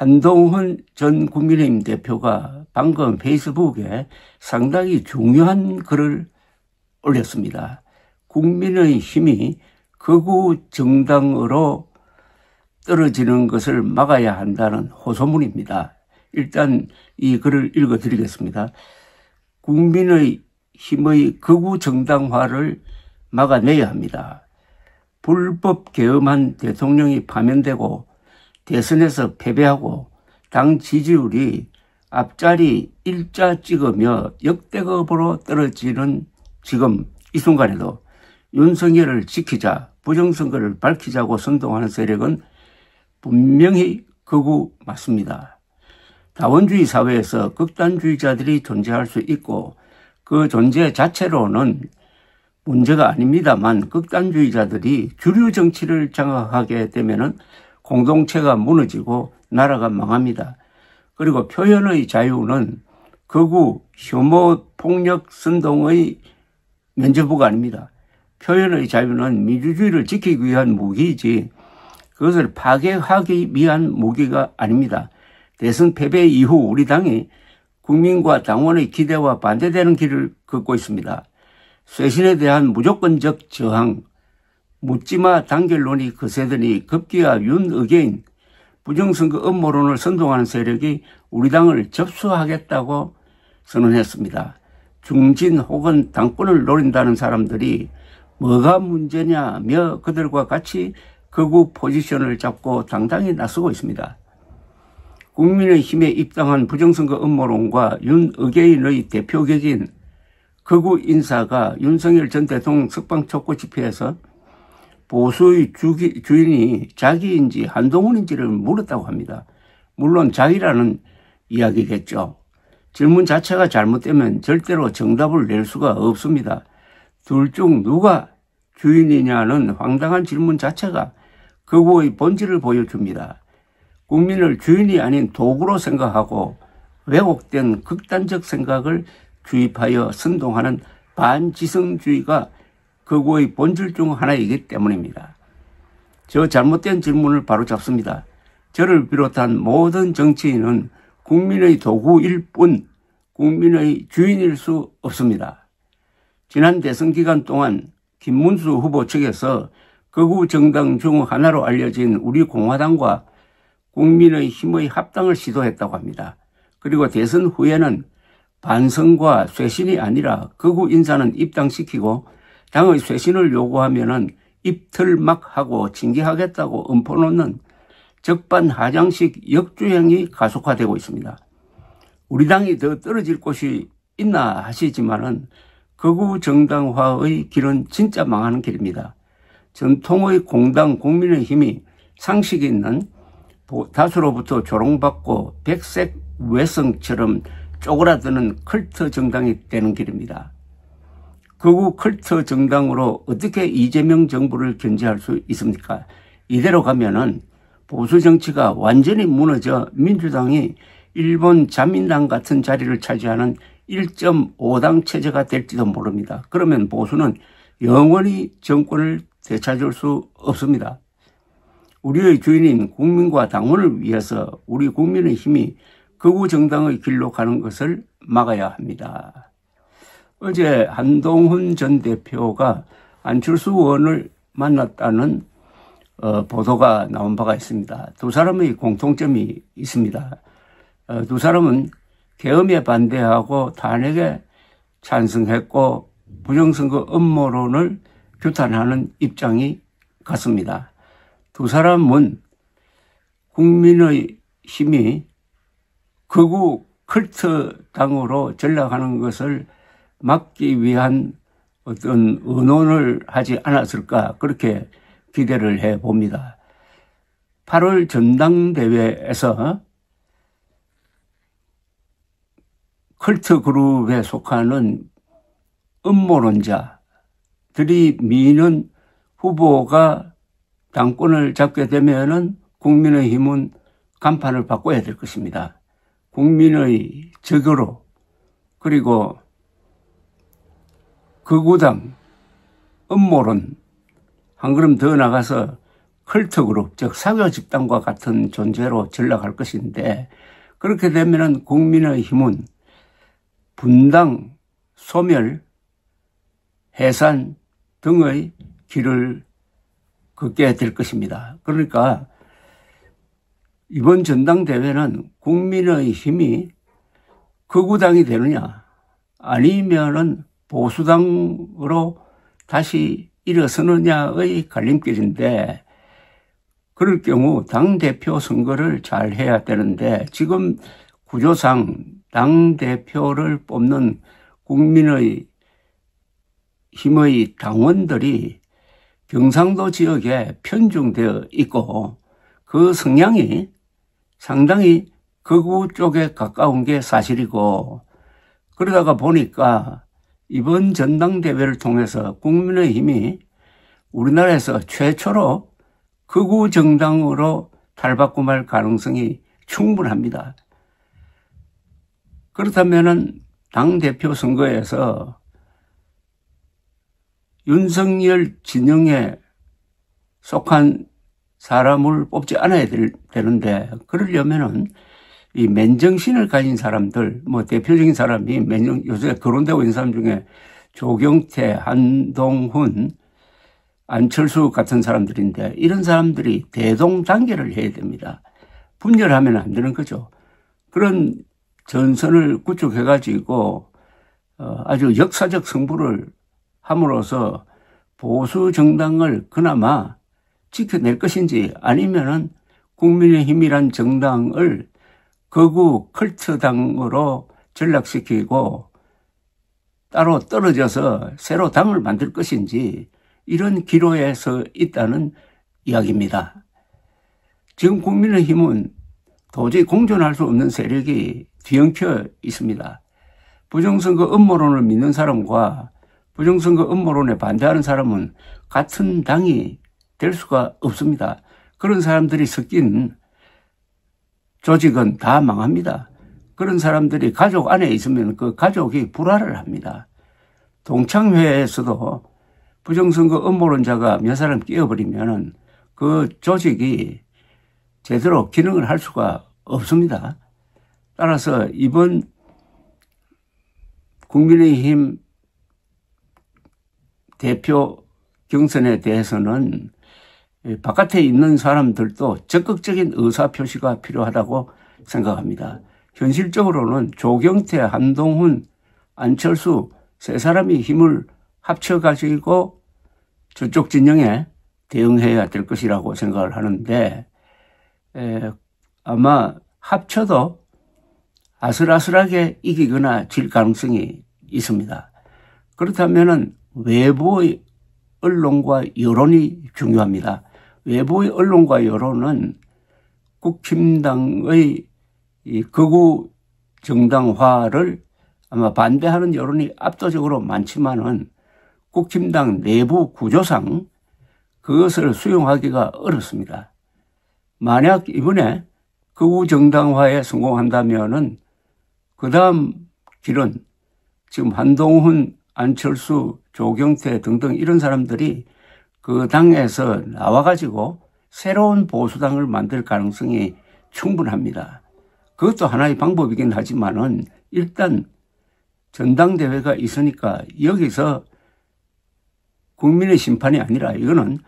한동훈 전 국민의힘 대표가 방금 페이스북에 상당히 중요한 글을 올렸습니다. 국민의힘이 극우 정당으로 떨어지는 것을 막아야 한다는 호소문입니다. 일단 이 글을 읽어드리겠습니다. 국민의힘의 극우 정당화를 막아내야 합니다. 불법 계엄한 대통령이 파면되고 대선에서 패배하고 당 지지율이 앞자리 일자 찍으며 역대급으로 떨어지는 지금 이 순간에도 윤석열을 지키자, 부정선거를 밝히자고 선동하는 세력은 분명히 극우 맞습니다. 다원주의 사회에서 극단주의자들이 존재할 수 있고 그 존재 자체로는 문제가 아닙니다만 극단주의자들이 주류 정치를 장악하게 되면은 공동체가 무너지고 나라가 망합니다. 그리고 표현의 자유는 극우, 혐오, 폭력, 선동의 면죄부가 아닙니다. 표현의 자유는 민주주의를 지키기 위한 무기이지 그것을 파괴하기 위한 무기가 아닙니다. 대선 패배 이후 우리 당이 국민과 당원의 기대와 반대되는 길을 걷고 있습니다. 쇄신에 대한 무조건적 저항, 묻지마 단결론이 거세더니 급기야 윤의계인 부정선거 음모론을 선동하는 세력이 우리 당을 접수하겠다고 선언했습니다. 중진 혹은 당권을 노린다는 사람들이 뭐가 문제냐며 그들과 같이 극우 포지션을 잡고 당당히 나서고 있습니다. 국민의힘에 입당한 부정선거 음모론과 윤의계인의 대표격인 극우 인사가 윤석열 전 대통령 석방 촉구 집회에서 보수의 주인이 자기인지 한동훈인지를 물었다고 합니다. 물론 자기라는 이야기겠죠. 질문 자체가 잘못되면 절대로 정답을 낼 수가 없습니다. 둘 중 누가 주인이냐는 황당한 질문 자체가 극우의 본질을 보여줍니다. 국민을 주인이 아닌 도구로 생각하고 왜곡된 극단적 생각을 주입하여 선동하는 반지성주의가 극우의 본질 중 하나이기 때문입니다. 저 잘못된 질문을 바로잡습니다. 저를 비롯한 모든 정치인은 국민의 도구일 뿐 국민의 주인일 수 없습니다. 지난 대선 기간 동안 김문수 후보 측에서 극우 정당 중 하나로 알려진 우리 공화당과 국민의힘의 합당을 시도했다고 합니다. 그리고 대선 후에는 반성과 쇄신이 아니라 극우 인사는 입당시키고 당의 쇄신을 요구하면은 입틀막하고 징계하겠다고 엄포놓는 적반하장식 역주행이 가속화되고 있습니다. 우리 당이 더 떨어질 곳이 있나 하시지만은 극우 정당화의 길은 진짜 망하는 길입니다. 전통의 공당 국민의힘이 상식 있는 다수로부터 조롱받고 백색 외성처럼 쪼그라드는 컬트 정당이 되는 길입니다. 극우 컬트 정당으로 어떻게 이재명 정부를 견제할 수 있습니까? 이대로 가면은 보수 정치가 완전히 무너져 민주당이 일본 자민당 같은 자리를 차지하는 1.5당 체제가 될지도 모릅니다. 그러면 보수는 영원히 정권을 되찾을 수 없습니다. 우리의 주인인 국민과 당원을 위해서 우리 국민의 힘이 극우 정당의 길로 가는 것을 막아야 합니다. 어제 한동훈 전 대표가 안철수 의원을 만났다는 보도가 나온 바가 있습니다. 두 사람의 공통점이 있습니다. 두 사람은 계엄에 반대하고 탄핵에 찬성했고 부정선거 음모론을 규탄하는 입장이 같습니다. 두 사람은 국민의 힘이 극우 컬트 당으로 전락하는 것을 막기 위한 어떤 의논을 하지 않았을까 그렇게 기대를 해봅니다. 8월 전당대회에서 컬트 그룹에 속하는 음모론자들이 미는 후보가 당권을 잡게 되면은 국민의힘은 간판을 바꿔야 될 것입니다. 국민의 적으로 그리고 극우당 음모론 한 걸음 더 나가서 컬트 그룹, 즉 사교 집단과 같은 존재로 전락할 것인데, 그렇게 되면은 국민의힘은 분당, 소멸, 해산 등의 길을 걷게 될 것입니다. 그러니까 이번 전당대회는 국민의힘이 극우당이 되느냐 아니면은 보수당으로 다시 일어서느냐의 갈림길인데, 그럴 경우 당대표 선거를 잘 해야 되는데, 지금 구조상 당대표를 뽑는 국민의힘의 당원들이 경상도 지역에 편중되어 있고 그 성향이 상당히 극우 쪽에 가까운 게 사실이고, 그러다가 보니까 이번 전당대회를 통해서 국민의힘이 우리나라에서 최초로 극우 정당으로 탈바꿈할 가능성이 충분합니다. 그렇다면은 당대표 선거에서 윤석열 진영에 속한 사람을 뽑지 않아야 되는데, 그러려면은 이 맨정신을 가진 사람들, 뭐 대표적인 사람이 요새 거론되고 있는 사람 중에 조경태, 한동훈, 안철수 같은 사람들인데, 이런 사람들이 대동단계를 해야 됩니다. 분열하면 안 되는 거죠. 그런 전선을 구축해가지고 아주 역사적 승부를 함으로써 보수 정당을 그나마 지켜낼 것인지, 아니면은 국민의힘이란 정당을 극우 컬트당으로 전락시키고 따로 떨어져서 새로 당을 만들 것인지, 이런 기로에 서 있다는 이야기입니다. 지금 국민의힘은 도저히 공존할 수 없는 세력이 뒤엉켜 있습니다. 부정선거 음모론을 믿는 사람과 부정선거 음모론에 반대하는 사람은 같은 당이 될 수가 없습니다. 그런 사람들이 섞인 조직은 다 망합니다. 그런 사람들이 가족 안에 있으면 그 가족이 불화를 합니다. 동창회에서도 부정선거 음모론자가 몇 사람 끼어버리면 그 조직이 제대로 기능을 할 수가 없습니다. 따라서 이번 국민의힘 대표 경선에 대해서는 바깥에 있는 사람들도 적극적인 의사표시가 필요하다고 생각합니다. 현실적으로는 조경태, 한동훈, 안철수 세 사람이 힘을 합쳐가지고 저쪽 진영에 대응해야 될 것이라고 생각을 하는데, 아마 합쳐도 아슬아슬하게 이기거나 질 가능성이 있습니다. 그렇다면은 외부의 언론과 여론이 중요합니다. 외부의 언론과 여론은 국힘당의 이 극우 정당화를 아마 반대하는 여론이 압도적으로 많지만은 국힘당 내부 구조상 그것을 수용하기가 어렵습니다. 만약 이번에 극우 정당화에 성공한다면은 그 다음 길은 지금 한동훈, 안철수, 조경태 등등 이런 사람들이 그 당에서 나와가지고 새로운 보수당을 만들 가능성이 충분합니다. 그것도 하나의 방법이긴 하지만은 일단 전당대회가 있으니까 여기서 국민의 심판이 아니라 이거는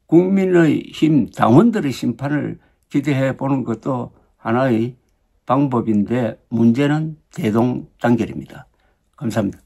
국민의힘 당원들의 심판을 기대해 보는 것도 하나의 방법인데, 문제는 대동단결입니다. 감사합니다.